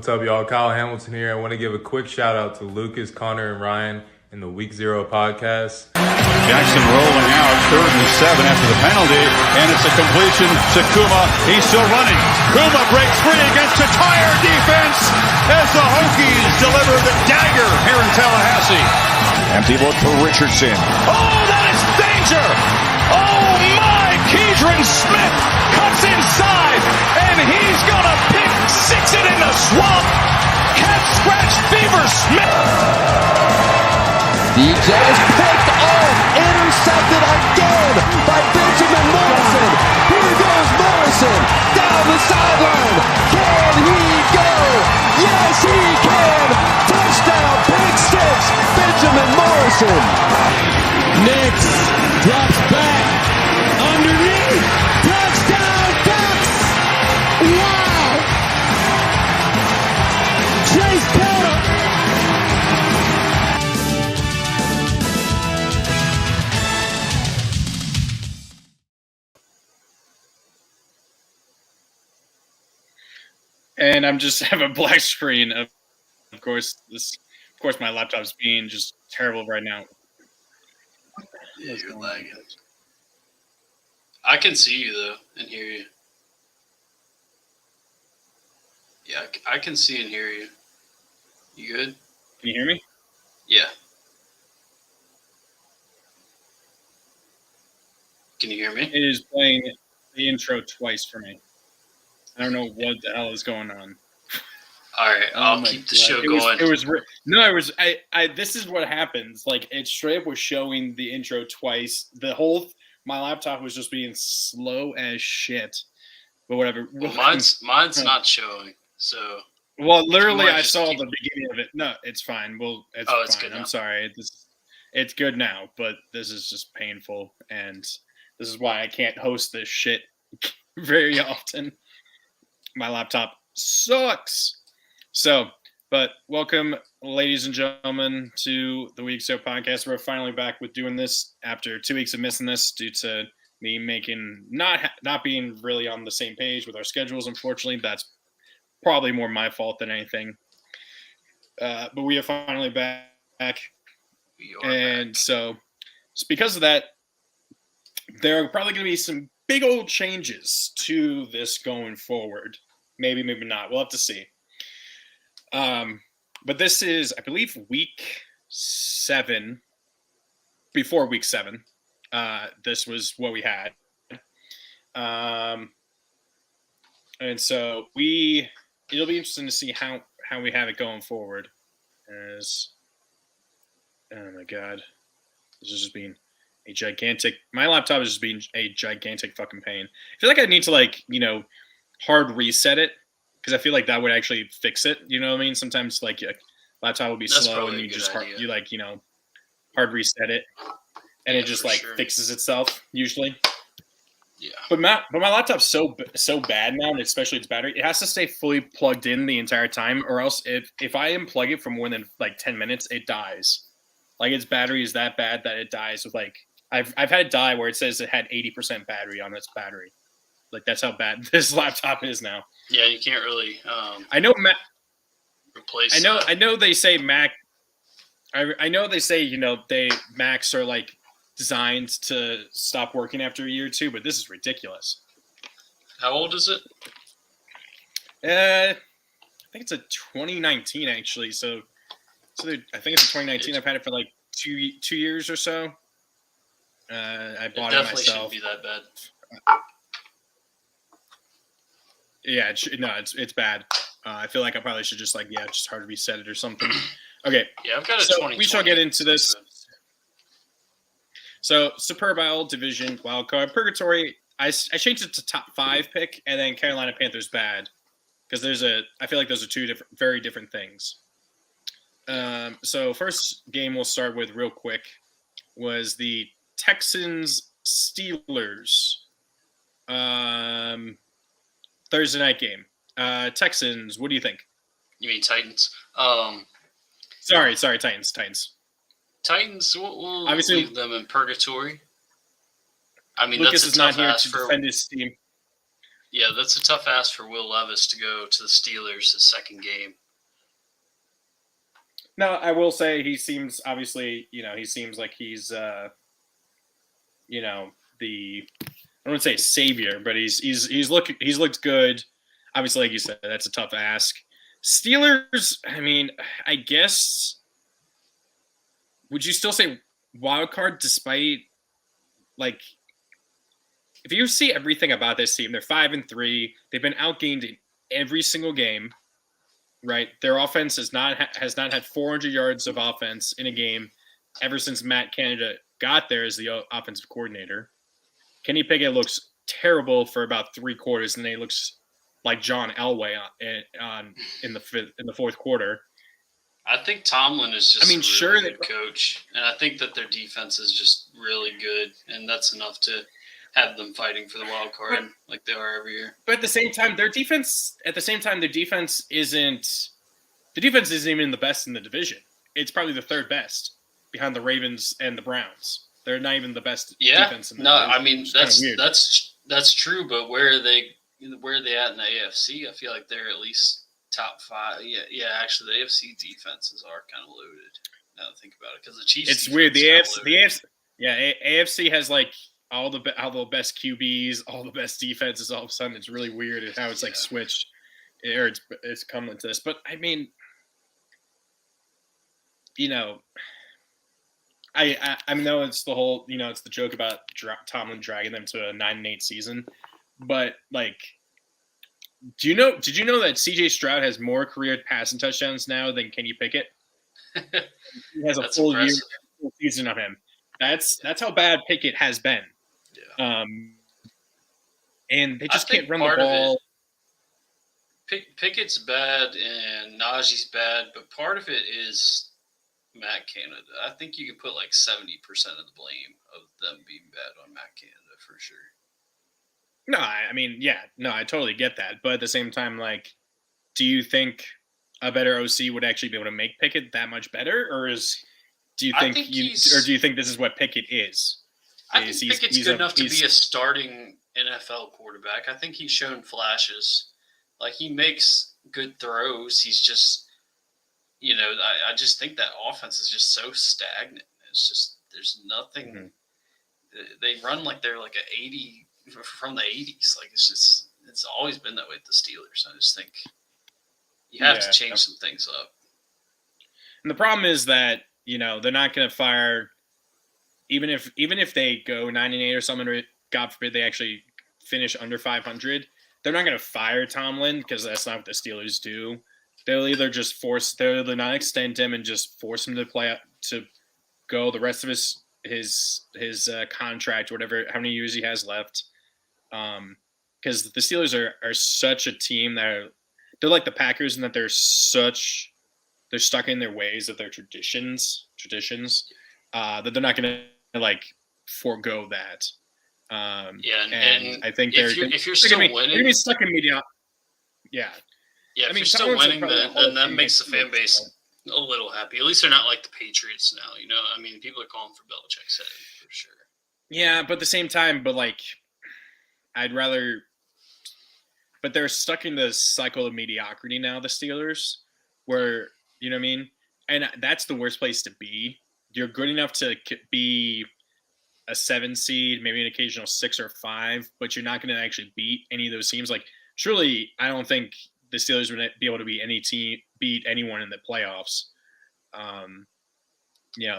What's up, y'all? Kyle Hamilton here. I want to give a quick shout out to Lucas, Connor, and Ryan in the Week 0 podcast. Jackson rolling out, 3rd and 7 after the penalty, and it's a completion to Kuma. He's still running. Kuma breaks free against a tired defense as the Hokies deliver the dagger here in Tallahassee. Empty look for Richardson. Oh, that is danger! Oh my! Keidron Smith cuts inside, and he's gonna pick six it in the swamp. Cat scratch fever Smith. DJ is picked off, intercepted again by Benjamin Morrison. Here goes Morrison down the sideline. Can he go? Yes, he can. Touchdown, pick six, Benjamin Morrison. Nix drops back underneath. Touchdown, Ducks. Wow. Chase Taylor. And I'm just have a black screen of course my laptop's being just terrible right now. Yeah, you're lagging. I can see you though and hear you. Yeah, I can see and hear you. You good? Can you hear me? Yeah. Can you hear me? It is playing the intro twice for me. I don't know what the hell is going on. All right, I'll keep the show going. This is what happens. Like, it straight up was showing the intro twice. My laptop was just being slow as shit. But whatever. Well, mine's not showing. So. Well, literally, I saw the beginning of it. No, it's fine. Well, it's fine. It's good now. I'm sorry. It's good now, but this is just painful, and this is why I can't host this shit very often. My laptop sucks. So, but welcome, ladies and gentlemen, to the Week So podcast. We're finally back with doing this after 2 weeks of missing this due to me not being really on the same page with our schedules. Unfortunately, that's probably more my fault than anything. But we are finally back, and so just because of that, there are probably going to be some big old changes to this going forward. Maybe not. We'll have to see. But this is, I believe, week 7. Before week 7, this was what we had. And so it'll be interesting to see how we have it going forward. Oh my God, this is just being a gigantic. My laptop is just being a gigantic fucking pain. I feel like I need to hard reset it, because I feel like that would actually fix it. You know what I mean? Sometimes your laptop will be slow and you just hard reset it, and it just fixes itself usually. Yeah. But my laptop's so bad now, and especially its battery, it has to stay fully plugged in the entire time, or else if I unplug it for more than 10 minutes, it dies. Like, its battery is that bad that it dies with I've had it die where it says it had 80% battery on its battery. That's how bad this laptop is now. Yeah, you can't really. I know replace. I know they say Mac. I know they say Macs are designed to stop working after a year or two, but this is ridiculous. How old is it? I think it's a 2019 actually. So I think it's a 2019. I've had it for 2 years or so. I bought it myself. Definitely shouldn't be that bad. Yeah, it's bad. I feel like I probably should just just hard reset it or something. Okay. Yeah, I've got a so 2020. We shall get into this. So Superb Isle Division Wildcard Purgatory. I changed it to top 5 pick, and then Carolina Panthers bad, because I feel like those are two very different things. So first game we'll start with real quick was the Texans Steelers. Thursday night game. Texans, what do you think? You mean Titans? Sorry, Titans. Titans, we'll obviously leave them in purgatory. I mean, Lucas that's is not here to defend his team. Yeah, that's a tough ask for Will Levis to go to the Steelers his second game. No, I will say he seems obviously, he seems like he's, the I wouldn't say savior, but he's looked good. Obviously, like you said, that's a tough ask. Steelers, I mean, I guess, would you still say wild card despite, like, if you see everything about this team, they're 5-3. They've been outgained in every single game, right? Their offense has not had 400 yards of offense in a game ever since Matt Canada got there as the offensive coordinator. Kenny Pickett looks terrible for about 3 quarters, and then he looks like John Elway in the fourth quarter. I think Tomlin is just a really good coach, and I think that their defense is just really good, and that's enough to have them fighting for the wild card like they are every year. But at the same time, their defense isn't even the best in the division. It's probably the third best behind the Ravens and the Browns. They're not even the best defense in the division. I mean that's true, but where are they at in the AFC? I feel like they're at least top 5. Yeah, actually the AFC defenses are kind of loaded. Now that I think about it, because the Chiefs. It's weird. AFC has like all the best QBs, all the best defenses. All of a sudden, it's really weird how it's like switched, or it's coming to this. But I mean, I know it's the whole, it's the joke about Tomlin dragging them to a 9-8 season, but like, did you know that CJ Stroud has more career passing touchdowns now than Kenny Pickett? He has a full season on him. That's how bad Pickett has been. Yeah. And they just can't run the ball. Pickett's bad and Najee's bad, but part of it is Matt Canada. I think you could put like 70% of the blame of them being bad on Matt Canada for sure. No, I mean, yeah, no, I totally get that. But at the same time, like, do you think a better OC would actually be able to make Pickett that much better? Or do you think this is what Pickett is? I think Pickett's good enough to be a starting NFL quarterback. I think he's shown flashes. Like, he makes good throws. He's just, I just think that offense is just so stagnant. It's just, there's nothing. Mm-hmm. They run like they're like a 80 from the 80s. Like, it's always been that way with the Steelers. I just think you have to change some things up. And the problem is that, they're not going to fire, even if they go 9-8 or something, or God forbid they actually finish under 500, they're not going to fire Tomlin, because that's not what the Steelers do. They'll either not extend him and just force him to go the rest of his contract, whatever, how many years he has left. Because the Steelers are such a team that they're like the Packers in that they're stuck in their ways of their traditions, that they're not going to like forego that. And I think if you're still winning, they're going to be stuck in mediocrity. Yeah. Yeah, if you're still winning, then that makes the fan base a little happy. At least they're not like the Patriots now. I mean, people are calling for Belichick's head for sure. Yeah, but at the same time, I'd rather. But they're stuck in the cycle of mediocrity now, the Steelers, where, you know what I mean? And that's the worst place to be. You're good enough to be a 7 seed, maybe an occasional 6 or 5, but you're not going to actually beat any of those teams. Like, truly, I don't think the Steelers would be able to beat anyone in the playoffs.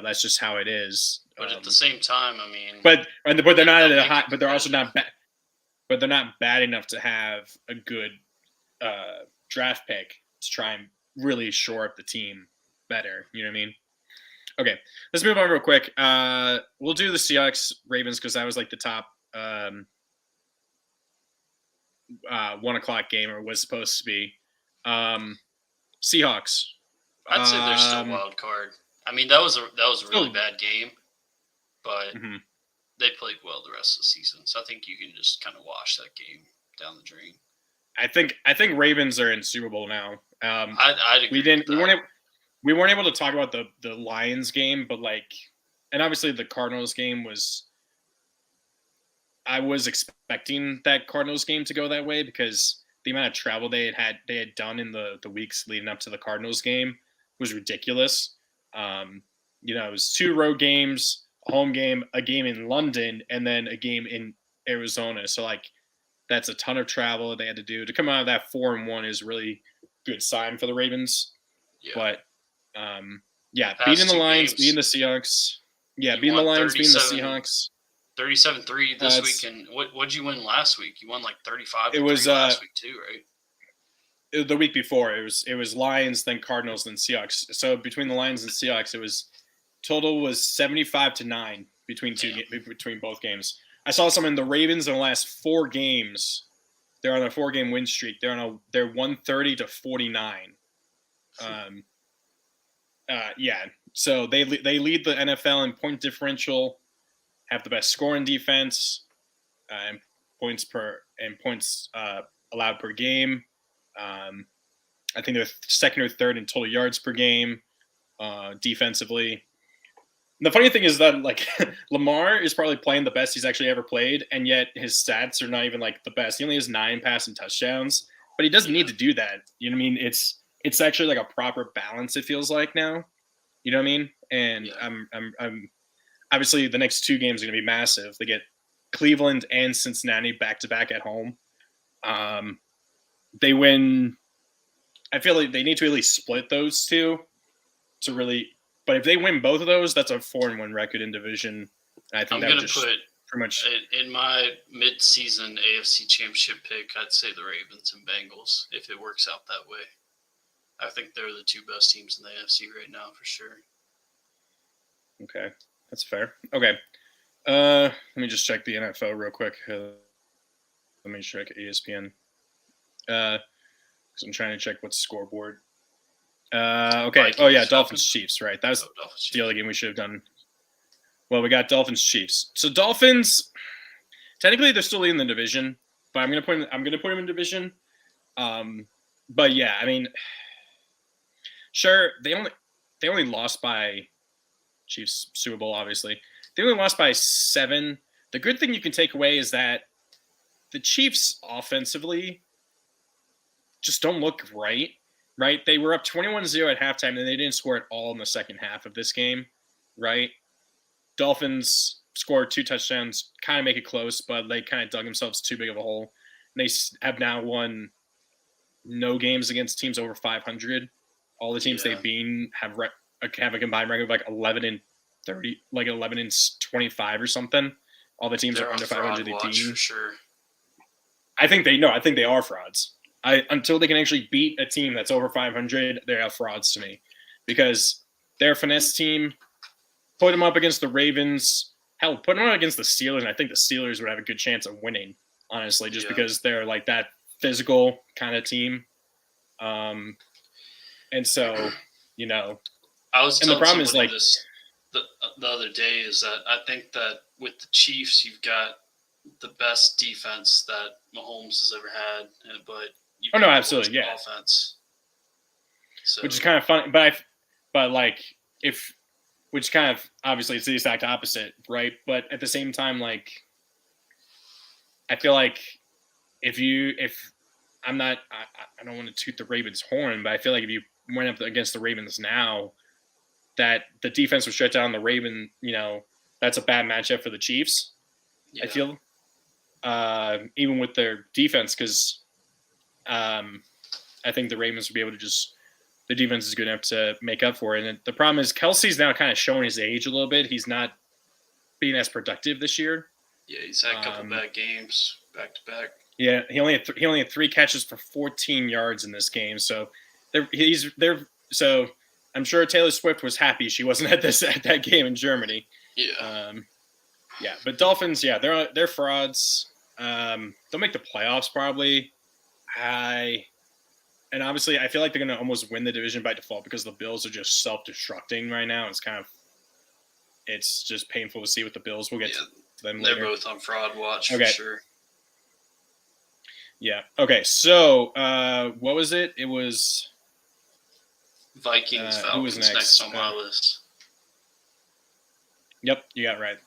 That's just how it is. But at the same time, I mean, but they're not at a high, but they're also not bad. But they're not bad enough to have a good draft pick to try and really shore up the team better. You know what I mean? Okay, let's move on real quick. We'll do the Seahawks Ravens because that was like the top 1 o'clock game, or was supposed to be. Seahawks. I'd say they're still wild card. I mean, that was a really bad game, but they played well the rest of the season. So I think you can just kind of wash that game down the drain. I think Ravens are in Super Bowl now. I'd agree. We weren't able to talk about the Lions game, but and obviously the Cardinals game was I was expecting that Cardinals game to go that way because the amount of travel they had done in the weeks leading up to the Cardinals game was ridiculous. You know, it was 2 road games, a home game, a game in London, and then a game in Arizona. So like that's a ton of travel they had to do. To come out of that 4-1 is really good sign for the Ravens. Yeah. But beating the Lions, beating the Seahawks. Yeah, beating the Lions, beating the Seahawks. 37-3 this week, and what'd you win last week? You won like 35. It was last week too, right? The week before it was Lions, then Cardinals, then Seahawks. So between the Lions and Seahawks, it was total was 75-9 between both games. I saw some in the Ravens in the last 4 games. They're on a 4-game win streak. They're 130-49. So they lead the NFL in point differential, have the best scoring defense, and points allowed per game. I think they're second or third in total yards per game, defensively. And the funny thing is that like Lamar is probably playing the best he's actually ever played, and yet his stats are not even like the best. He only has 9 passing touchdowns, but he doesn't need to do that. You know what I mean? It's actually like a proper balance. It feels like now. You know what I mean? And I'm obviously the next 2 games are going to be massive. They get Cleveland and Cincinnati back to back at home. They win. I feel like they need to at least split those 2 to really. But if they win both of those, that's a 4-1 record in division. I think I'm going to put pretty much in my mid-season AFC Championship pick. I'd say the Ravens and Bengals if it works out that way. I think they're the 2 best teams in the AFC right now for sure. Okay, that's fair. Okay, let me just check the NFL real quick. Let me check ESPN. Because I'm trying to check what's scoreboard. Okay. Vikings, Oh yeah, Dolphins Chiefs. Right, that was Dolphins, the other game we should have done. Well, we got Dolphins Chiefs. So Dolphins, technically they're still in the division, but I'm gonna put them in division. But yeah, I mean, sure they only lost by Chiefs Super Bowl. Obviously, they only lost by 7. The good thing you can take away is that the Chiefs offensively just don't look right. Right? They were up 21-0 at halftime, and they didn't score at all in the second half of this game, right? Dolphins scored 2 touchdowns, kind of make it close, but they kind of dug themselves too big of a hole. And they have now won no games against teams over 500. All the teams they've beaten have a combined record of like 11-30, like 11-25 or something. All the teams are under 500 they've beaten. For sure. I think they are frauds. Until they can actually beat a team that's over 500, they are frauds to me, because they're a finesse team. Put them up against the Ravens. Hell, put them up against the Steelers, and I think the Steelers would have a good chance of winning, honestly, just because they're like that physical kind of team. And so, you know, I was and the problem is like this the other day is that I think that with the Chiefs, you've got the best defense that Mahomes has ever had, but absolutely, yeah. Offense. So, which is kind of funny, which kind of obviously it's the exact opposite, right? But at the same time, like, I feel like I don't want to toot the Ravens' horn, but I feel like if you went up against the Ravens now, that the defense would shut down the Raven, you know, that's a bad matchup for the Chiefs. I feel, even with their defense, because I think the Ravens would be able to the defense is good enough to make up for it. And the problem is Kelsey's now kind of showing his age a little bit. He's not being as productive this year. Yeah, he's had a couple bad games back to back. Yeah, he only had 3 catches for 14 yards in this game. So So I'm sure Taylor Swift was happy she wasn't at that game in Germany. Yeah. But Dolphins, they're frauds. They'll make the playoffs probably. And obviously, I feel like they're going to almost win the division by default because the Bills are just self-destructing right now. It's just painful to see what the Bills will get to them later. They're both on fraud watch for sure. Yeah. Okay. So, what was it? It was Vikings. Who was next on my list? Yep, you got it right.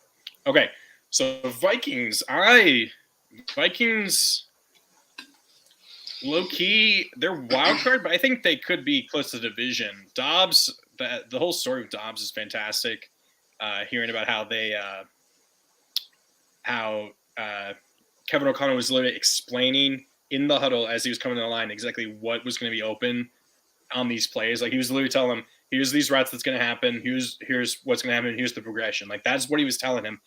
Okay. So Vikings, low key, they're wild card, but I think they could be close to the division. Dobbs, the whole story of Dobbs is fantastic. Hearing about how Kevin O'Connell was literally explaining in the huddle as he was coming to the line exactly what was going to be open on these plays. Like he was literally telling him, here's these routes that's going to happen. Here's what's going to happen. Here's the progression. Like that's what he was telling him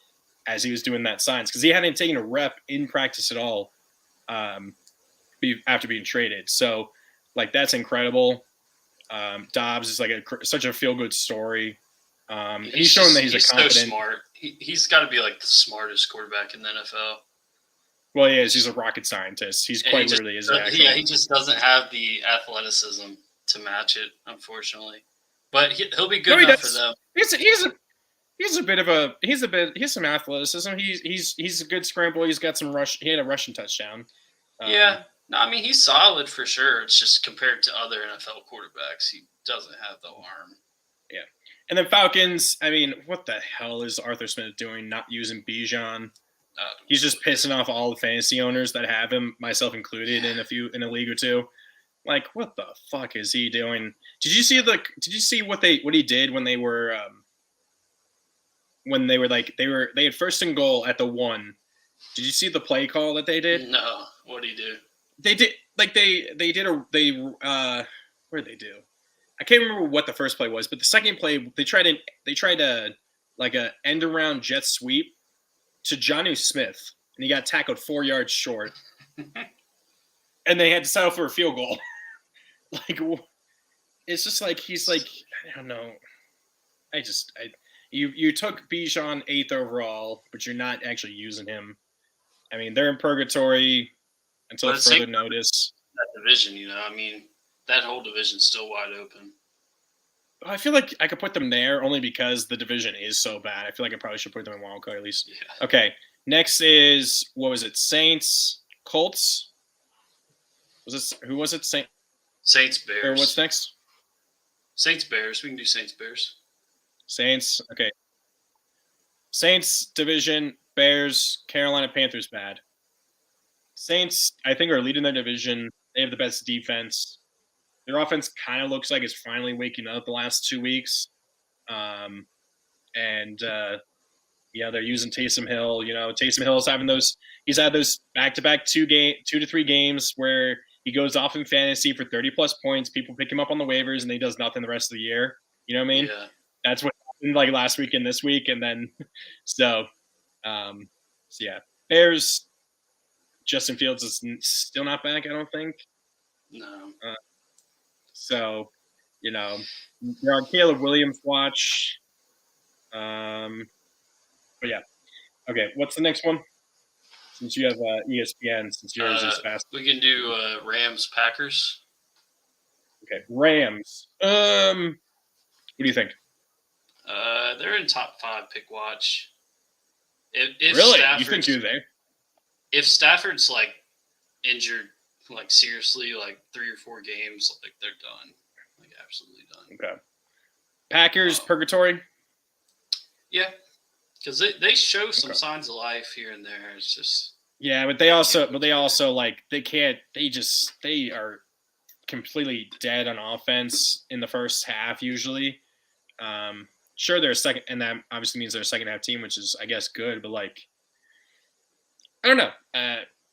as he was doing that science, because he hadn't taken a rep in practice at all after being traded. So like that's incredible. Dobbs is like such a feel good story. He's showing that he's a confident. So smart. He's got to be like the smartest quarterback in the NFL. Well, he is. He's a rocket scientist. He's quite literally is. Yeah, he just doesn't have the athleticism to match it, unfortunately. But he'll be good enough for them. He's some athleticism. He's a good scramble. He's got some rush. He had a rushing touchdown. Yeah. No, I mean he's solid for sure. It's just compared to other NFL quarterbacks, he doesn't have the arm. Yeah. And then Falcons, I mean, what the hell is Arthur Smith doing not using Bijan? He's just pissing off all the fantasy owners that have him, myself included, in a league or two. Like, what the fuck is he doing? Did you see what he did when they were they had first and goal at the 1? Did you see the play call that they did? No. What did he do? They did what did they do? I can't remember what the first play was, but the second play they tried a like a end around jet sweep to Jonnu Smith, and he got tackled 4 yards short, and they had to settle for a field goal. Like, it's just like he's like, I don't know. You took Bijan 8th overall, but you're not actually using him. I mean, they're in purgatory until further notice. That division, I mean, that whole division's still wide open. I feel like I could put them there only because the division is so bad. I feel like I probably should put them in wild card at least. Yeah. Okay. Next is, what was it? Saints, Colts. Who was it? Saints, Bears. Or what's next? Saints, Bears. We can do Saints, Bears. Saints. Okay. Saints division, Bears, Carolina Panthers bad. Saints, I think, are leading their division. They have the best defense. Their offense kind of looks like it's finally waking up the last 2 weeks. They're using Taysom Hill. Taysom Hill is having he's had those back-to-back 2 to 3 games where he goes off in fantasy for 30-plus points. People pick him up on the waivers, and he does nothing the rest of the year. You know what I mean? Yeah. That's what happened like last week and this week. And then Bears, Justin Fields is still not back, I don't think. No. They're on Caleb Williams watch. But yeah. Okay, what's the next one? Since you have ESPN, since yours is fast. We can do Rams Packers. Okay, Rams. What do you think? They're in top 5 pick watch. If really? You think you're there? If Stafford's like injured, like seriously, like 3 or 4 games, like they're done, like absolutely done. Okay. Packers purgatory. Yeah, because they show some signs of life here and there. It's just but they also like they are completely dead on offense in the first half usually. Sure, they're a second, and that obviously means they're a second half team, which is I guess good, but like I don't know.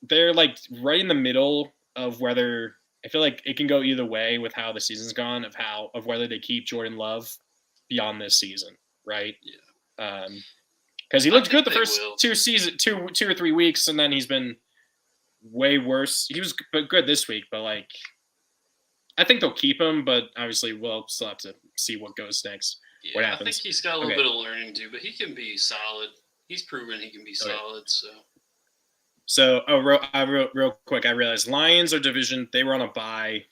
They're like right in the middle of whether I feel like it can go either way with how the season's gone of whether they keep Jordan Love beyond this season, right? Yeah. Because he looked good the first 2 or 3 weeks, and then he's been way worse. He was good this week, but like I think they'll keep him, but obviously we'll still have to see what goes next. Yeah, what happens. I think he's got a little bit of learning to do, but he can be solid. He's proven he can be solid, So, real quick, I realized Lions are division. They were on a bye.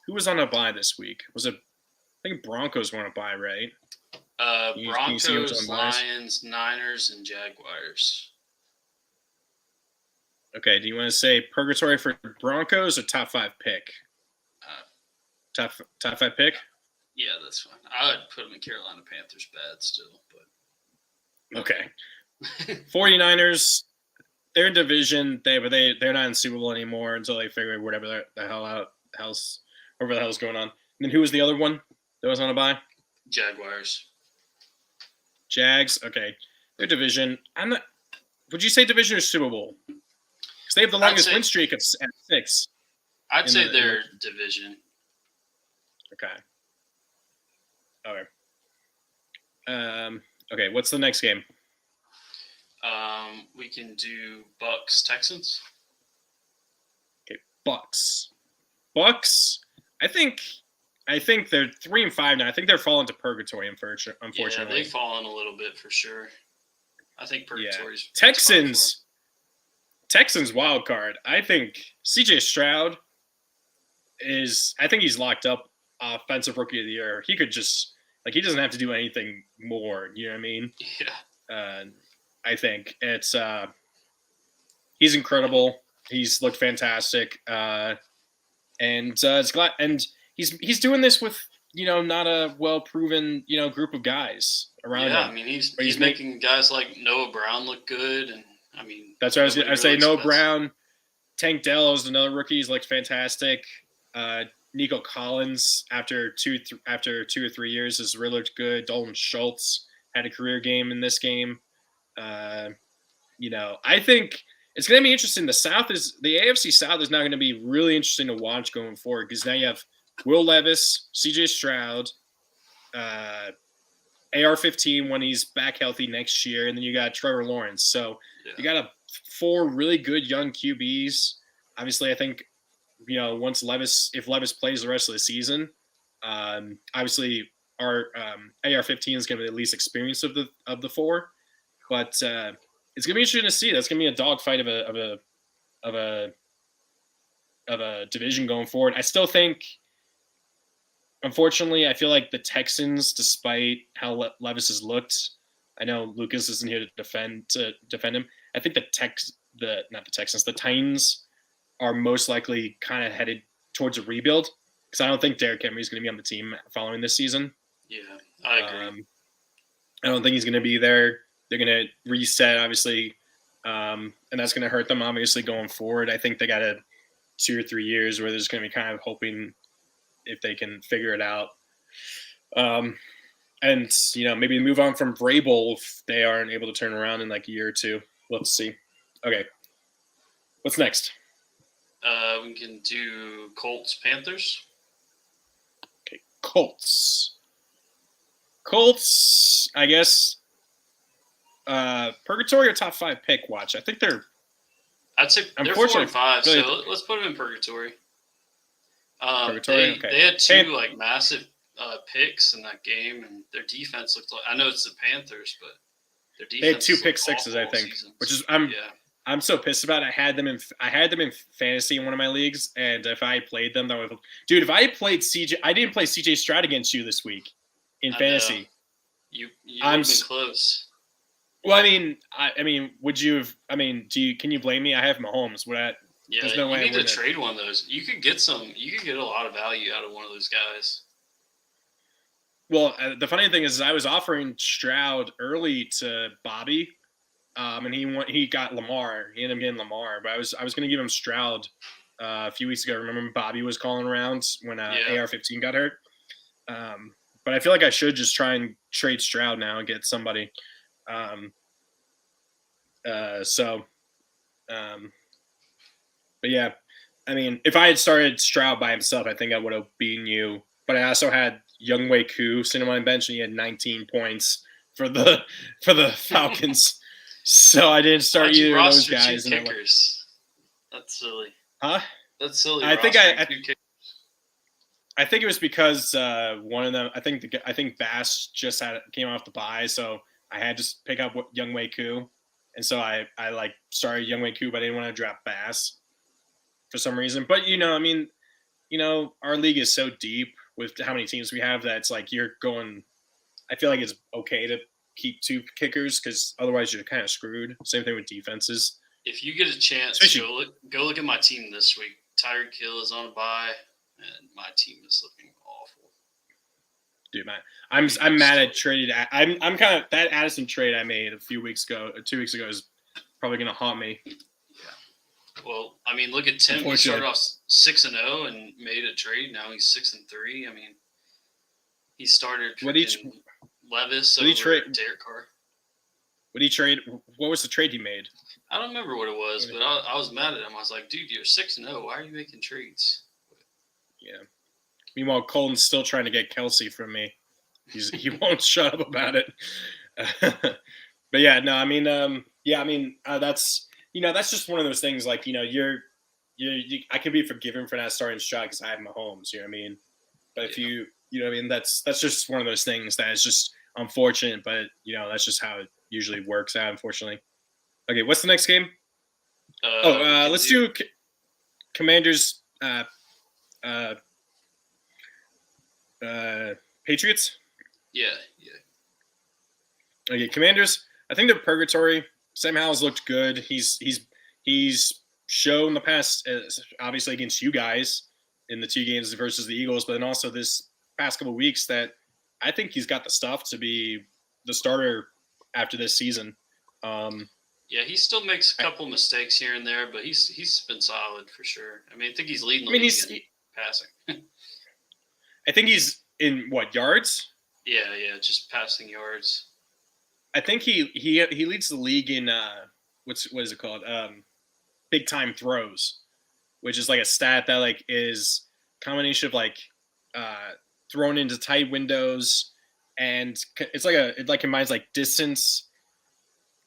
Who was on a bye this week? Was it? I think Broncos were on a bye, right? Broncos, Lions, Niners, and Jaguars. Okay. Do you want to say purgatory for Broncos or top 5 pick? Top 5 pick. Yeah, that's fine. I would put them in Carolina Panthers bad still, but okay. 49ers, their division, they're not in Super Bowl anymore until they figure whatever the hell's going on. And then who was the other one that was on a bye? Jaguars. Jags. Okay, their division. Would you say division or Super Bowl? Because they have the longest win streak at 6. I'd say their division. Okay. Okay. What's the next game? We can do Bucks Texans. Okay, Bucks. I think they're 3-5 now. I think they're falling to purgatory, unfortunately. Yeah, they've fallen a little bit for sure. I think purgatory's Texans wild card. I think CJ Stroud I think he's locked up offensive rookie of the year. He could just he doesn't have to do anything more. You know what I mean? Yeah. I think it's he's incredible. He's looked fantastic. And he's doing this with not a well proven group of guys around him. Yeah, I mean he's making guys like Noah Brown look good, and I mean that's what I was say. Noah Brown, Tank Dell is another rookie. He's looked fantastic. Nico Collins after 2 or 3 years has really looked good. Dalton Schultz had a career game in this game. I think it's going to be interesting. The AFC South is now going to be really interesting to watch going forward because now you have Will Levis, CJ Stroud, AR-15 when he's back healthy next year, and then you got Trevor Lawrence. So you got 4 really good young QBs. Obviously, I think if Levis plays the rest of the season, obviously our AR-15 is going to be the least experienced of the 4. But it's going to be interesting to see. That's going to be a dogfight of a division going forward. I still think, unfortunately, I feel like the Texans, despite how Levis has looked, I know Lucas isn't here to defend him. I think the Titans are most likely kind of headed towards a rebuild because I don't think Derrick Henry is going to be on the team following this season. Yeah, I agree. I don't think he's going to be there. They're going to reset, obviously, and that's going to hurt them, obviously, going forward. I think they got 2 or 3 years where they're just going to be kind of hoping if they can figure it out. And, maybe move on from Vrabel if they aren't able to turn around in a year or 2. Let's see. Okay. What's next? We can do Colts Panthers. Okay, Colts, I guess. Purgatory or top 5 pick? Watch. I think they're. I'd say they're 4 and 5. Really, so let's put them in purgatory. Purgatory. They had 2 massive picks in that game, and their defense looked like. I know it's the Panthers, but their defense. They had 2 pick sixes, I think, which is I'm so pissed about it. I had them in fantasy in one of my leagues, and if I played them, if I played CJ, I didn't play CJ Stroud against you this week in fantasy. You would have been close. Well, I mean, would you have? I mean, can you blame me? I have Mahomes. Yeah, there's no way you need to trade one of those. You could get a lot of value out of one of those guys. Well, the funny thing is I was offering Stroud early to Bobby. And he got Lamar. He ended up getting Lamar, but I was going to give him Stroud a few weeks ago. Remember Bobby was calling around when AR-15 got hurt. But I feel like I should just try and trade Stroud now and get somebody. But yeah, I mean, if I had started Stroud by himself, I think I would have beaten you. But I also had Younghoe Koo sitting on my bench, and he had 19 points for the Falcons. So I didn't start either of those guys. 2 kickers. That's silly. Huh? That's silly. I think it was because one of them. I think Bass just came off the bye, so I had to pick up Younghoe Koo, and so I started Younghoe Koo, but I didn't want to draft Bass for some reason. But our league is so deep with how many teams we have that it's like you're going. I feel like it's okay to keep 2 kickers because otherwise you're kind of screwed. Same thing with defenses. If you get a chance, go look at my team this week. Tyreek Hill is on a bye, and my team is looking awful. Dude, man, I'm mad at traded. I'm kind of that Addison trade I made a few weeks ago, 2 weeks ago is probably gonna haunt me. Yeah. Well, I mean, look at Tim. He started off 6-0 and made a trade. Now he's 6-3. I mean, he started Levis over Derek Carr. What did he trade? What was the trade he made? I don't remember what it was, but I was mad at him. I was like, dude, you're 6-0. Why are you making trades? Yeah. Meanwhile, Colton's still trying to get Kelsey from me. He won't shut up about it. But yeah, no, I mean, that's just one of those things. Like, I can be forgiven for not starting Stroud because I have Mahomes. You know what I mean? But if you know what I mean, that's just one of those things that is just unfortunate. But that's just how it usually works out. Unfortunately. Okay, what's the next game? Let's do Commanders. Patriots. Yeah. Okay, Commanders. I think they're purgatory. Sam Howell's looked good. He's shown the past, obviously against you guys in the 2 games versus the Eagles, but then also this past couple of weeks that I think he's got the stuff to be the starter after this season. Yeah, he still makes a couple mistakes here and there, but he's been solid for sure. I mean, I think he's leading the league in passing. I think he's in what, yards? Yeah, just passing yards. I think he leads the league in what is it called? Big time throws, which is like a stat that like is combination of like thrown into tight windows, and it's like it combines like distance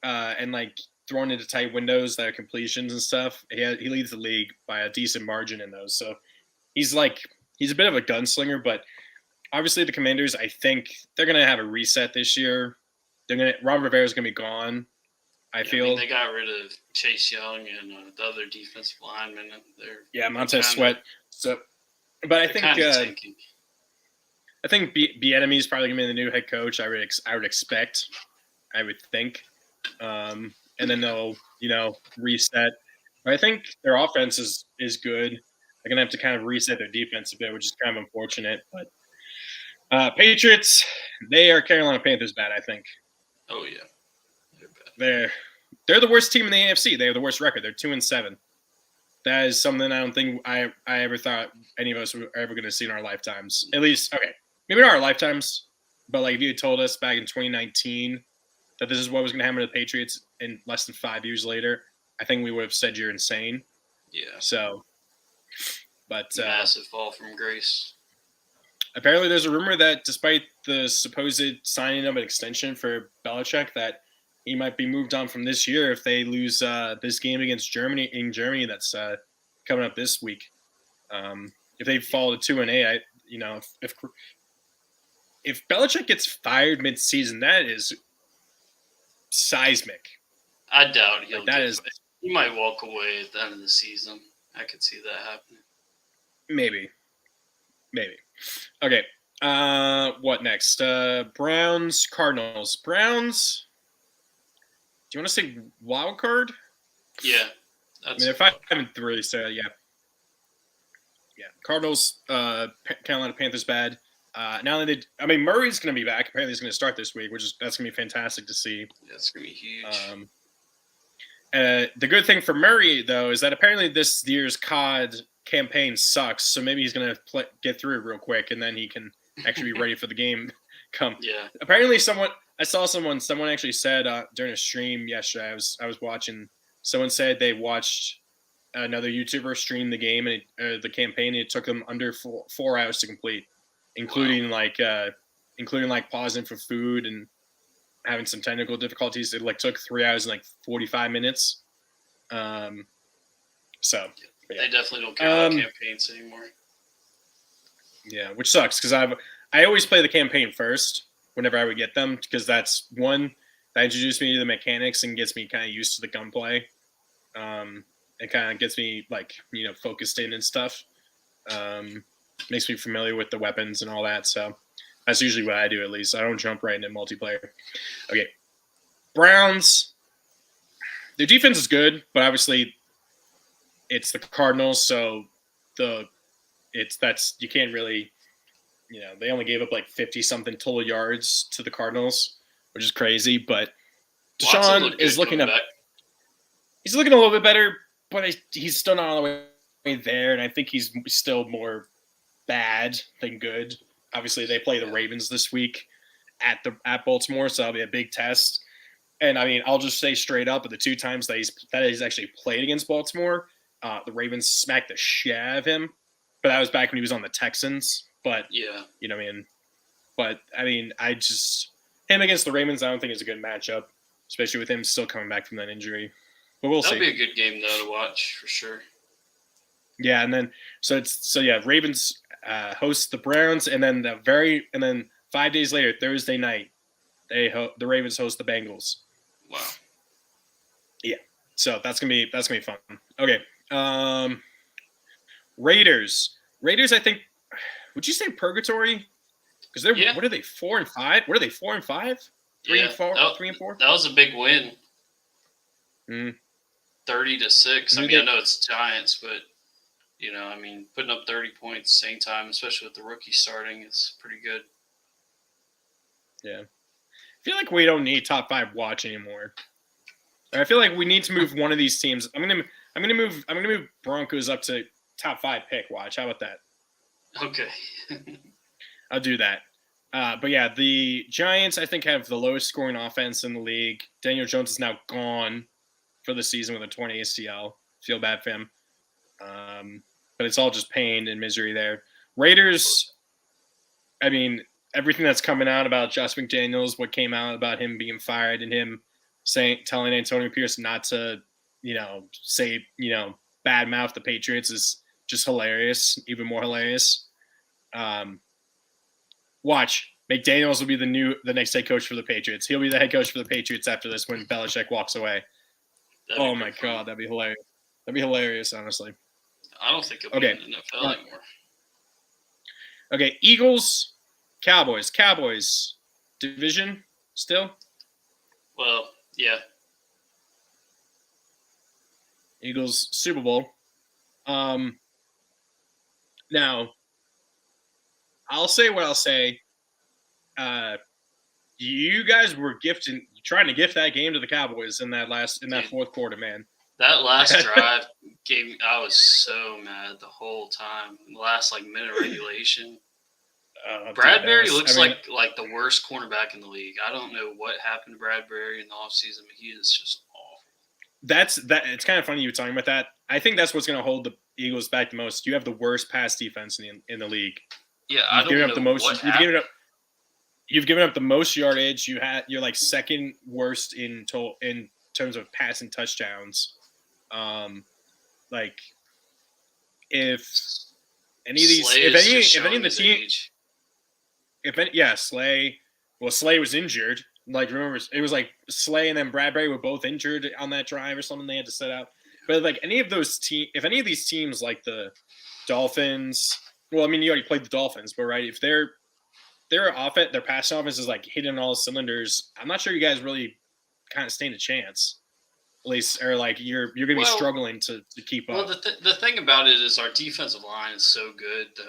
and like thrown into tight windows that are completions and stuff. He leads the league by a decent margin in those. So he's a bit of a gunslinger, but obviously the Commanders, I think they're gonna have a reset this year. Ron Rivera's gonna be gone. I feel they got rid of Chase Young and the other defensive lineman. Montez Sweat. So, but I think Bieniemy is probably gonna be the new head coach. I would expect. I would think, and then they'll reset. But I think their offense is good. They're gonna have to kind of reset their defense a bit, which is kind of unfortunate. But Patriots, they are Carolina Panthers bad, I think. Oh yeah, they're bad. They're the worst team in the AFC. They have the worst record. They're 2-7. That is something I don't think I ever thought any of us were ever going to see in our lifetimes. At least, okay, maybe not our lifetimes, but like if you had told us back in 2019 that this is what was going to happen to the Patriots in less than 5 years later, I think we would have said you're insane. Yeah. So, but massive fall from grace. Apparently, there's a rumor that despite the supposed signing of an extension for Belichick, that he might be moved on from this year if they lose this game against Germany that's coming up this week. If they fall to 2-8, if Belichick gets fired mid-season, that is seismic. I doubt he'll. He might walk away at the end of the season. I could see that happening. Maybe. Okay. What next? Browns, Cardinals. Browns. Do you want to say wild card? Yeah. They're 5-3, so yeah. Yeah. Cardinals, Carolina Panthers bad. Murray's going to be back. Apparently he's going to start this week, that's going to be fantastic to see. Yeah, it's going to be huge. The good thing for Murray, though, is that apparently this year's COD campaign sucks, so maybe he's going to get through it real quick, and then he can actually be ready for the game come. Yeah. Apparently someone actually said during a stream yesterday, I was watching, someone said they watched another YouTuber stream the game and the campaign, and it took them under 4 hours to complete, including pausing for food and having some technical difficulties. It took 3 hours and 45 minutes. So yeah. They definitely don't care about campaigns anymore. Yeah, which sucks because I always play the campaign first whenever I would get them, because that's one that introduced me to the mechanics and gets me kind of used to the gunplay. It kind of gets me focused in and stuff. Makes me familiar with the weapons and all that. So that's usually what I do, at least. I don't jump right into multiplayer. Okay. Browns. Their defense is good, but obviously it's the Cardinals, so you can't really they only gave up like 50-something total yards to the Cardinals, which is crazy. But Deshaun is looking up. He's looking a little bit better, but he's still not all the way there, and I think he's still more bad than good. Obviously, they play the Ravens this week at Baltimore, so that'll be a big test. And I mean, I'll just say straight up, the 2 times that he's actually played against Baltimore, the Ravens smacked the shit out of him. But that was back when he was on the Texans. But yeah, you know what I mean. But I mean, him against the Ravens, I don't think is a good matchup, especially with him still coming back from that injury. But we'll see. That'll be a good game though to watch for sure. Yeah, and then Ravens host the Browns, and then 5 days later, Thursday night, the Ravens host the Bengals. Wow. Yeah, so that's gonna be fun. Okay, Raiders. I think. Would you say purgatory? Because they're what are they 4-5? What are they 4-5? 3-4. That was a big win. 30-6. I I know it's Giants, but putting up 30 points same time, especially with the rookie starting, is pretty good. Yeah, I feel like we don't need top 5 watch anymore. I feel like we need to move one of these teams. I'm gonna move Broncos up to top 5 pick watch. How about that? Okay. I'll do that. But yeah, the Giants, I think, have the lowest scoring offense in the league. Daniel Jones is now gone for the season with a torn ACL. Feel bad for him. But it's all just pain and misery there. Raiders, I mean, everything that's coming out about Josh McDaniels, what came out about him being fired and him telling Antonio Pierce not to, say, bad mouth the Patriots is just hilarious, even more hilarious. Watch, McDaniels will be the next head coach for the Patriots. He'll be the head coach for the Patriots after this when Belichick walks away. Oh my God, that'd be hilarious. That'd be hilarious, honestly. I don't think it'll be in the NFL anymore. Okay, Eagles, Cowboys. Cowboys division still? Well, yeah. Eagles Super Bowl. Now, I'll say what I'll say. You guys were trying to gift that game to the Cowboys in that fourth quarter, man. That last drive I was so mad the whole time. The last minute of regulation. Bradbury looks like the worst cornerback in the league. I don't know what happened to Bradbury in the offseason, but he is just awful. It's kind of funny you were talking about that. I think that's what's going to hold the Eagles back the most. You have the worst pass defense in the league. Yeah, I don't know what happened. You've given up the most yardage. You're like second worst in terms of passing touchdowns. If any of these, Slay was injured. Remember, it was Slay and then Bradbury were both injured on that drive or something they had to set out. But if any of these teams like the Dolphins, well, I mean, you already played the Dolphins, but right, if their passing offense is hitting all cylinders, I'm not sure you guys really kind of stand a chance. At least, or you're going to be struggling to keep up. Well, the thing about it is our defensive line is so good that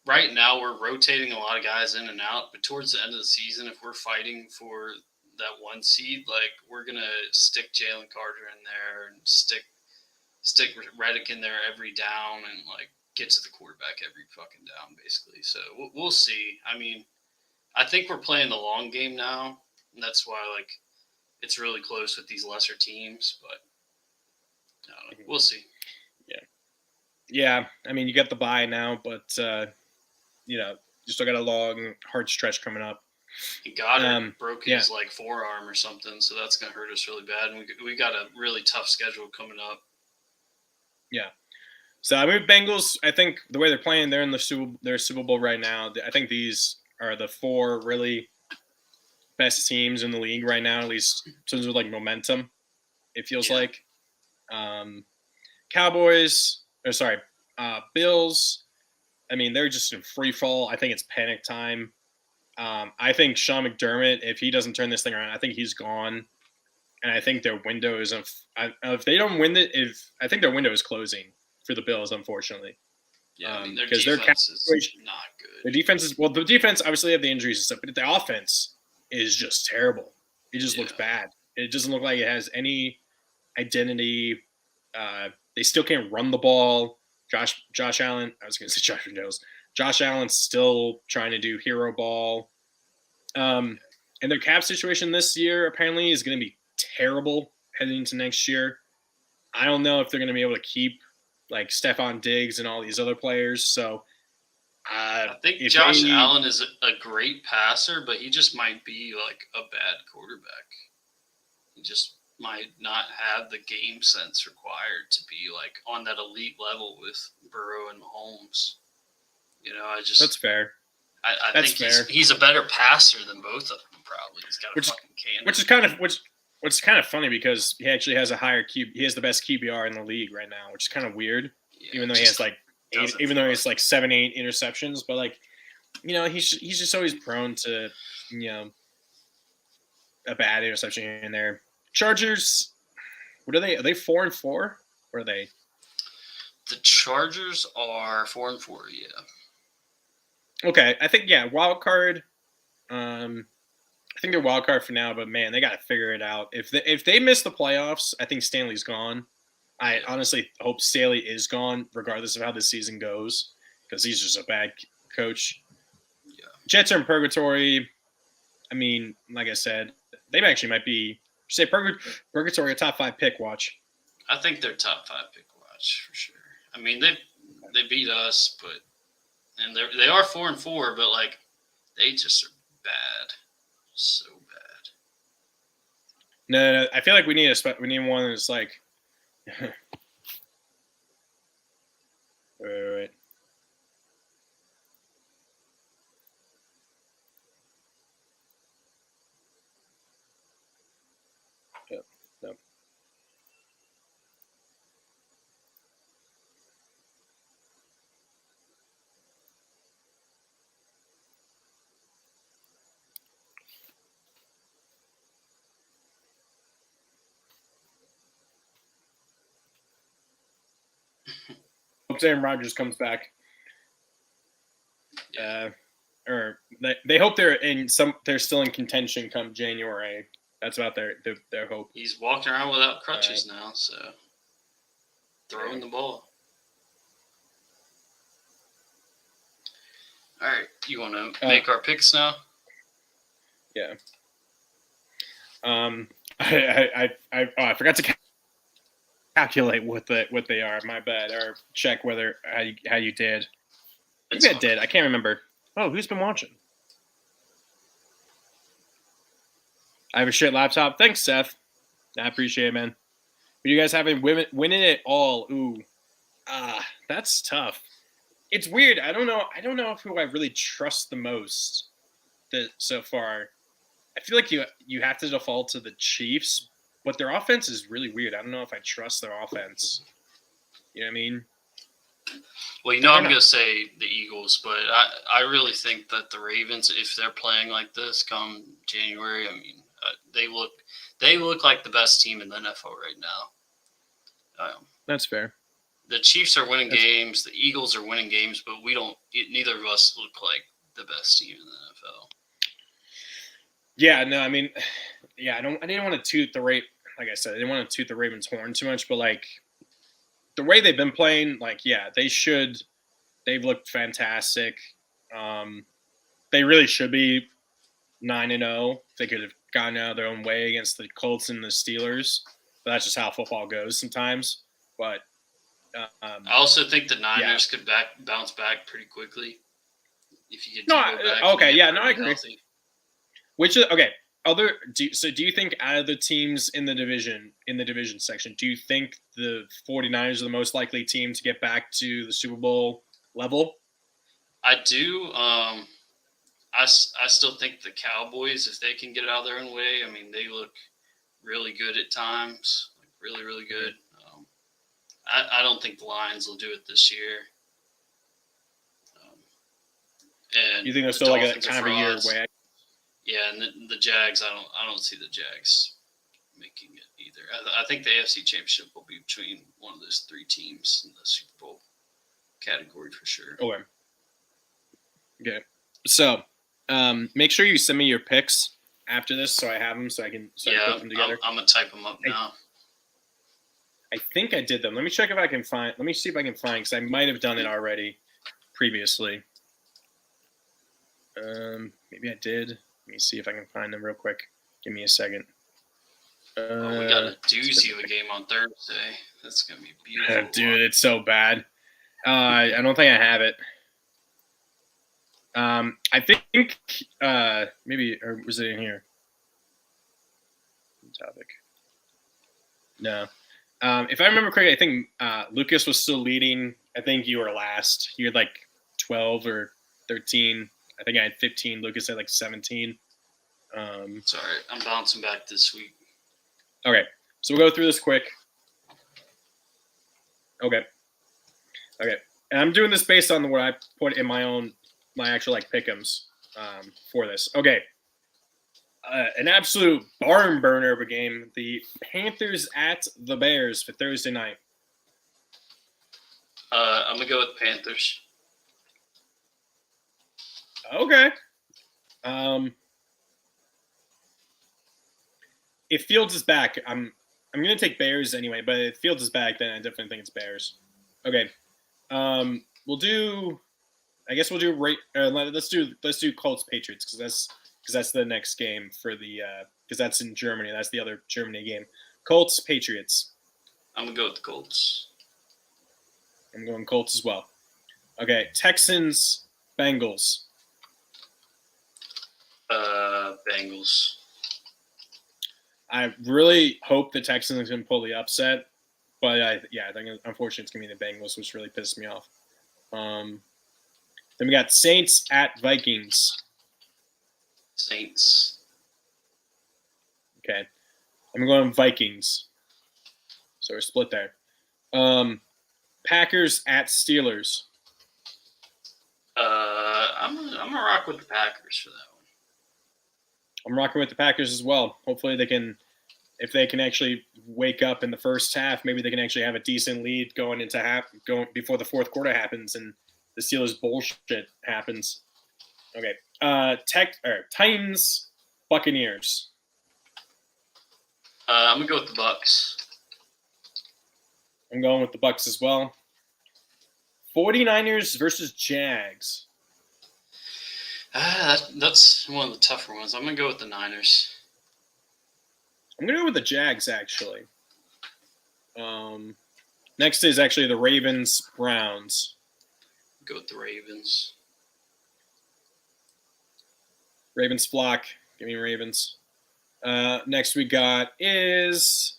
right now we're rotating a lot of guys in and out, but towards the end of the season, if we're fighting for that 1 seed, we're going to stick Jalen Carter in there and stick Reddick in there every down and get to the quarterback every fucking down, basically. So we'll see. I mean, I think we're playing the long game now, and that's why it's really close with these lesser teams, but I don't know. We'll see. Yeah. I mean, you got the bye now, but you still got a long, hard stretch coming up. Goddard broke his forearm or something, so that's going to hurt us really bad. And we got a really tough schedule coming up. Yeah. So I mean, Bengals. I think the way they're playing, they're in their Super Bowl right now. I think these are the 4 really best teams in the league right now, at least in terms of momentum. It feels like Bills. I mean, they're just in free fall. I think it's panic time. I think Sean McDermott, if he doesn't turn this thing around, I think he's gone. And I think their window is if they don't win it, I think their window is closing for the Bills, unfortunately. Yeah, I mean, their defense is not good. The defense obviously have the injuries and stuff, but the offense is just terrible. It just looks bad. It doesn't look like it has any identity. They still can't run the ball. Josh Allen, I was going to say Josh Jones. Josh Allen's still trying to do hero ball. And their cap situation this year apparently is going to be terrible heading into next year. I don't know if they're going to be able to keep like Stephon Diggs and all these other players. So I think Josh Allen is a great passer, but he just might be like a bad quarterback. He just might not have the game sense required to be like on that elite level with Burrow and Mahomes. You know, that's fair. I think he's a better passer than both of them. Probably he's got a fucking cannon. Which is kind of funny because he actually has he has the best QBR in the league right now, which is kind of weird. Yeah, even though he has like 7, 8 interceptions, but like, you know, he's just always prone to, you know, a bad interception here and there. Chargers, what are they? Are they 4-4? Or are they? The Chargers are 4-4. Yeah. Okay, I think wild card. I think they're wild card for now, but man, they got to figure it out. If they miss the playoffs, I think Stanley's gone. I honestly hope Staley is gone, regardless of how this season goes, because he's just a bad coach. Yeah. Jets are in purgatory. I mean, like I said, they actually might be purgatory a top 5 pick. Watch. I think they're top 5 pick. Watch for sure. I mean, they beat us, and they are 4-4, but like they just are bad, so bad. No. I feel like we need one that's like. Wait. Yep. No. Hope Aaron Rodgers comes back. Or they hope they're still in contention come January. That's about their hope. He's walking around without crutches now, so throwing the ball. All right, you want to make our picks now? Yeah. I forgot to calculate what they are. My bad. Or check whether how you did. Maybe I did. I can't remember. Oh, who's been watching? I have a shit laptop. Thanks, Seth. I appreciate it, man. But you guys having winning it all? Ooh, that's tough. It's weird. I don't know who I really trust the most so far. I feel like you have to default to the Chiefs, but their offense is really weird. I don't know if I trust their offense. You know what I mean? Well, I'm going to say the Eagles, but I really think that the Ravens, if they're playing like this come January, I mean, they look like the best team in the NFL right now. That's fair. The Chiefs are winning games. The Eagles are winning games, but neither of us look like the best team in the NFL. Yeah, no, I mean, I didn't want to toot the like I said, I didn't want to toot the Ravens' horn too much, but like the way they've been playing, like, yeah, they've looked fantastic. They really should be 9-0. They could have gotten out of their own way against the Colts and the Steelers, but that's just how football goes sometimes. But I also think the Niners could bounce back pretty quickly if you get I agree. Healthy. Do you think out of the teams in the division section, do you think the 49ers are the most likely team to get back to the Super Bowl level? I do. I still think the Cowboys, if they can get it out of their own way, I mean, they look really good at times, like really, really good. I don't think the Lions will do it this year. And you think they're still like a kind of a year away? Yeah, and the Jags, I don't see the Jags making it either. I think the AFC Championship will be between one of those 3 teams in the Super Bowl. category for sure. Okay. So, make sure you send me your picks after this, so I have them, so I can put them together. I'm gonna type them up now. I think I did them. Let me check if I can find. Let me see if I can find, because I might have done it already previously. Maybe I did. Let me see if I can find them real quick. Give me a second. We got a doozy of a game on Thursday. That's gonna be beautiful. Dude, it's so bad. I don't think I have it. I think maybe, or was it in here? Topic. No. If I remember correctly, I think Lucas was still leading. I think you were last. You had like 12 or 13. I think I had 15. Lucas had like 17. Sorry, I'm bouncing back this week. Okay, so we'll go through this quick. Okay. And I'm doing this based on what I put in my actual like pick'ems for this. Okay. An absolute barn burner of a game. The Panthers at the Bears for Thursday night. I'm gonna go with Panthers. Okay. If Fields is back, I'm gonna take Bears anyway. But if Fields is back, then I definitely think it's Bears. Okay. We'll do. I guess we'll do let's do Colts Patriots because that's the next game for the because that's in Germany. That's the other Germany game. Colts Patriots. I'm gonna go with the Colts. I'm going Colts as well. Okay, Texans Bengals. Bengals. I really hope the Texans can pull the upset, but I think unfortunately it's gonna be the Bengals, which really pissed me off. Then we got Saints at Vikings. Saints. Okay, I'm going Vikings. So we're split there. Packers at Steelers. I'm gonna rock with the Packers for that one. I'm rocking with the Packers as well. Hopefully if they can actually wake up in the first half, maybe they can actually have a decent lead going before the fourth quarter happens and the Steelers bullshit happens. Okay. Titans Buccaneers. I'm gonna go with the Bucks. I'm going with the Bucks as well. 49ers versus Jags. That's one of the tougher ones. I'm going to go with the Niners. I'm going to go with the Jags, actually. Next is actually the Ravens-Browns. Go with the Ravens. Ravens flock. Give me Ravens. Next we got is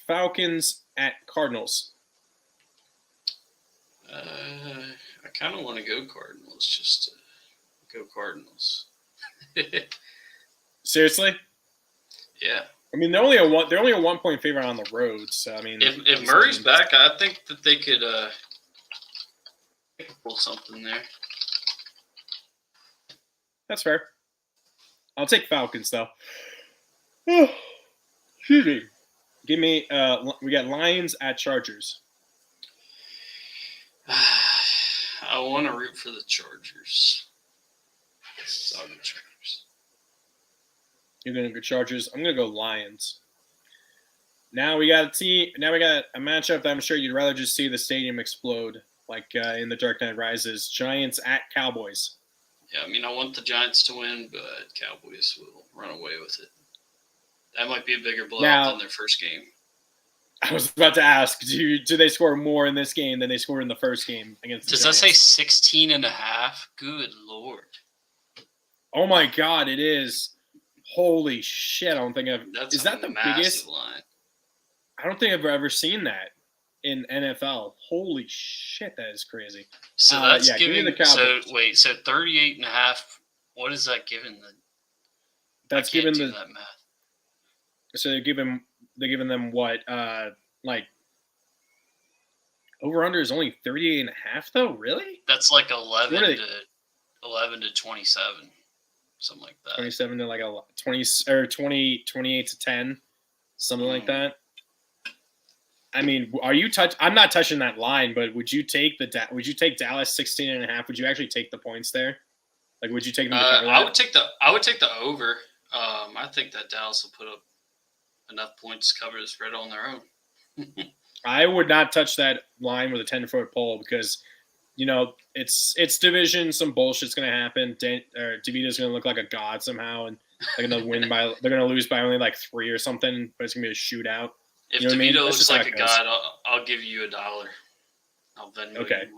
Falcons at Cardinals. I kind of want to go Cardinals, just to go Cardinals. Seriously? Yeah. I mean, they're only a 1-point favorite on the road. So I mean, if Murray's back, I think that they could pull something there. That's fair. I'll take Falcons though. Excuse me. Give me. We got Lions at Chargers. I want to root for the Chargers. So the Chargers. You're gonna go Chargers. I'm gonna go Lions. Now we got a matchup that I'm sure you'd rather just see the stadium explode, like in The Dark Knight Rises. Giants at Cowboys. Yeah, I mean, I want the Giants to win, but Cowboys will run away with it. That might be a bigger blowout than their first game. I was about to ask, do they score more in this game than they scored in the first game against the Giants? Does that say 16.5? Good Lord. Oh, my God, it is. Holy shit, I don't think is that the biggest line? I don't think I've ever seen that in NFL. Holy shit, that is crazy. So that's giving the Cowboys. So 38.5. What is that giving? That's giving that math. So they're giving them what? Like over under is only 38.5 though. Really? That's like 11 to 27, something like that. 27 to like a 20 or 28 to 10, something like that. I mean, I'm not touching that line, but would you take Dallas 16.5? Would you actually take the points there? Like, would you take them to cover that? I would take the over. I think that Dallas will put up enough points to cover the spread on their own. I would not touch that line with a 10-foot pole because, it's division. Some bullshit's going to happen. DeVito's going to look like a god somehow, and they're going to they're going to lose by only like 3 or something, but it's going to be a shootout. If DeVito looks like a god, I'll give you $1. I'll Venmo you $1.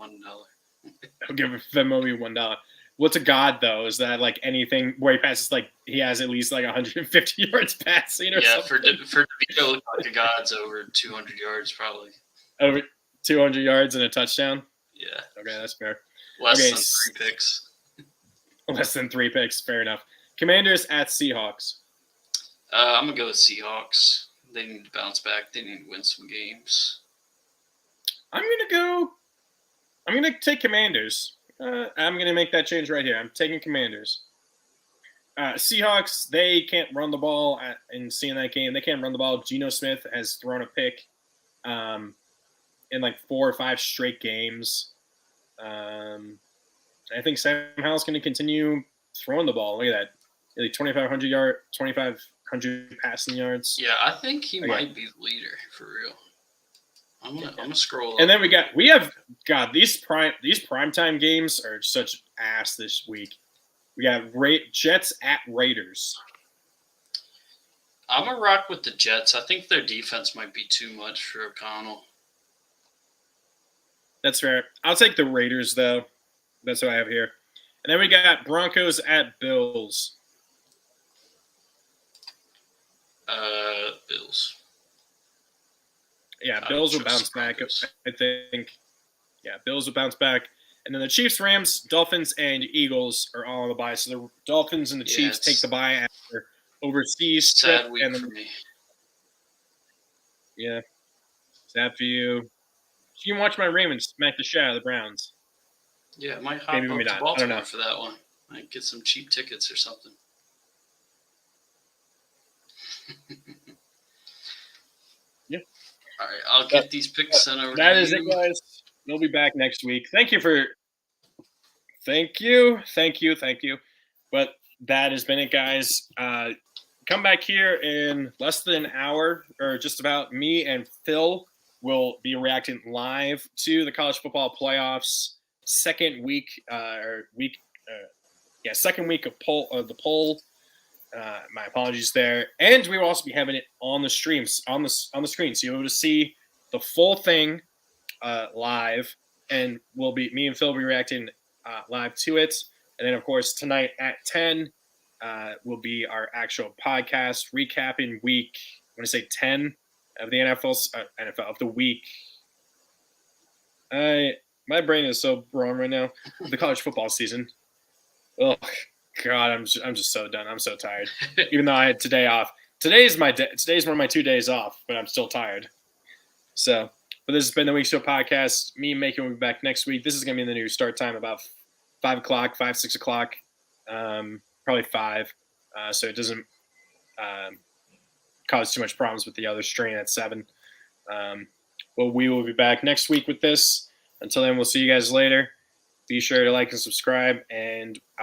I'll give Venmo you $1. What's a god though? Is that like anything where he passes he has at least like 150 yards passing or something? Yeah, for DeVito to look like a god's over 200 yards probably. Over 200 yards and a touchdown? Yeah. Okay, that's fair. Less than 3 picks. Less than 3 picks. Fair enough. Commanders at Seahawks. I'm going to go with Seahawks. They need to bounce back. They need to win some games. I'm going to take Commanders. I'm going to make that change right here. I'm taking Commanders. Seahawks, they can't run the ball in seeing that game. They can't run the ball. Geno Smith has thrown a pick in like 4 or 5 straight games. I think Sam Howell's going to continue throwing the ball. Look at that. Like 2,500 passing yards. Yeah, I think he might be the leader for real. I'm gonna scroll. And then we have these primetime games are such ass this week. We got Jets at Raiders. I'm gonna rock with the Jets. I think their defense might be too much for O'Connell. That's fair. I'll take the Raiders though. That's what I have here. And then we got Broncos at Bills. Bills. Yeah, Bills will bounce back, I think. Yeah, Bills will bounce back. And then the Chiefs, Rams, Dolphins, and Eagles are all on the bye. So the Dolphins and the Chiefs take the bye after overseas trip. Sad week for me. Yeah, sad for you. You can watch my Ravens smack the shit out of the Browns. Yeah, I might hop up to Baltimore I don't know. for that one. Might get some cheap tickets or something. Yeah. All right, I'll get these picks sent over. That is it, guys. We'll be back next week. Thank you. But that has been it, guys. Come back here in less than an hour, or just about. Me and Phil will be reacting live to the college football playoffs. Second week of the poll. My apologies there. And we will also be having it on the streams on the screen, so you'll be able to see the full thing live, and me and Phil will be reacting live to it. And then, of course, tonight at 10 will be our actual podcast recapping week. I want to say 10 of the NFL of the week. My brain is so wrong right now. The college football season. Oh God, I'm just so done. I'm so tired. Even though I had today off. Today's one of my 2 days off, but I'm still tired. So, but this has been the Week Show podcast. Me and Macon will be back next week. This is going to be the new start time, about 6 o'clock, probably 5. So it doesn't cause too much problems with the other strain at 7. Well, we will be back next week with this. Until then, we'll see you guys later. Be sure to like and subscribe, and I'll